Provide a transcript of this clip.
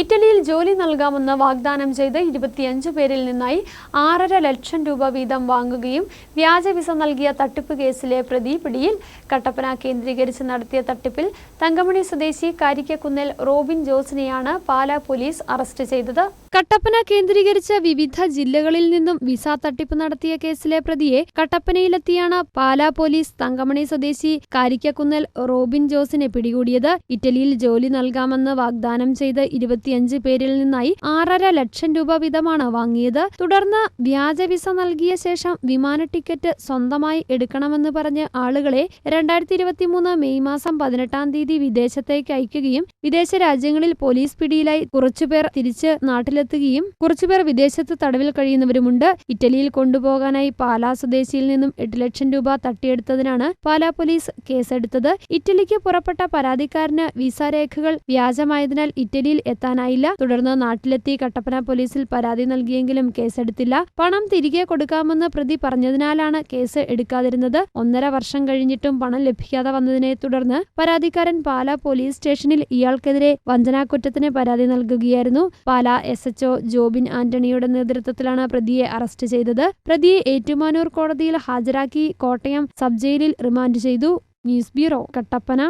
ഇറ്റലിയിൽ ജോലി നൽകാമെന്ന് വാഗ്ദാനം ചെയ്ത് 25 പേരിൽ നിന്നായി 6.5 ലക്ഷം രൂപ വീതം വാങ്ങുകയും വ്യാജ വിസ നൽകിയ തട്ടിപ്പ് കേസിലെ പ്രതി പിടിയിൽ. കട്ടപ്പന കേന്ദ്രീകരിച്ച് നടത്തിയ തട്ടിപ്പിൽ തങ്കമണി സ്വദേശി കാരിക്കക്കുന്നേൽ റോബിൻ ജോസിനെയാണ് പാലാ പോലീസ് അറസ്റ്റ് ചെയ്തത്. കട്ടപ്പന കേന്ദ്രീകരിച്ച് വിവിധ ജില്ലകളിൽ നിന്നും വിസ തട്ടിപ്പ് നടത്തിയ കേസിലെ പ്രതിയെ കട്ടപ്പനയിലെത്തിയാണ് പാലാ പോലീസ് തങ്കമണി സ്വദേശി കാരിക്കക്കുന്നേൽ റോബിൻ ജോസിനെ പിടികൂടിയത്. ഇറ്റലിയിൽ ജോലി നൽകാമെന്ന് വാഗ്ദാനം ചെയ്ത് 25 പേരിൽ നിന്നായി 6.5 ലക്ഷം രൂപ വീതമാണ് വാങ്ങിയത്. തുടർന്ന് വ്യാജ വിസ നൽകിയ ശേഷം വിമാന ടിക്കറ്റ് സ്വന്തമായി എടുക്കണമെന്ന് പറഞ്ഞ് ആളുകളെ 2023 മെയ് മാസം 18-ാം തീയതി വിദേശത്തേക്ക് അയക്കുകയും വിദേശ രാജ്യങ്ങളിൽ പോലീസ് പിടിയിലായി കുറച്ചുപേർ തിരിച്ച് നാട്ടിലെത്തുകയും കുറച്ചുപേർ വിദേശത്ത് തടവിൽ കഴിയുന്നവരുമുണ്ട്. ഇറ്റലിയിൽ കൊണ്ടുപോകാനായി പാലാ സ്വദേശിയിൽ നിന്നും 8 ലക്ഷം രൂപ തട്ടിയെടുത്തതിനാണ് പാലാ പോലീസ് കേസെടുത്തത്. ഇറ്റലിക്ക് പുറപ്പെട്ട പരാതിക്കാരന് വിസ രേഖകൾ വ്യാജമായതിനാൽ ഇറ്റലിയിൽ എത്താനായില്ല. തുടർന്ന് നാട്ടിലെത്തി കട്ടപ്പന പോലീസിൽ പരാതി നൽകിയെങ്കിലും കേസെടുത്തില്ല. പണം തിരികെ കൊടുക്കാമെന്ന് പ്രതി പറഞ്ഞതിനാലാണ് കേസ് എടുക്കാതിരുന്നത്. 1.5 വർഷം കഴിഞ്ഞിട്ടും പണം ലഭിക്കാതെ വന്നതിനെ തുടർന്ന് പരാതിക്കാരൻ പാലാ പോലീസ് സ്റ്റേഷനിൽ ഇയാൾക്കെതിരെ വഞ്ചനാക്കുറ്റത്തിന് പരാതി നൽകുകയായിരുന്നു. പാലാ SHO ജോബിൻ ആന്റണിയുടെ നേതൃത്വത്തിലാണ് പ്രതിയെ അറസ്റ്റ് ചെയ്തത്. പ്രതിയെ ഏറ്റുമാനൂർ കോടതിയിൽ ഹാജരാക്കി കോട്ടയം സബ് ജയിലിൽ റിമാൻഡ് ചെയ്തു. News bureau, Kattappana.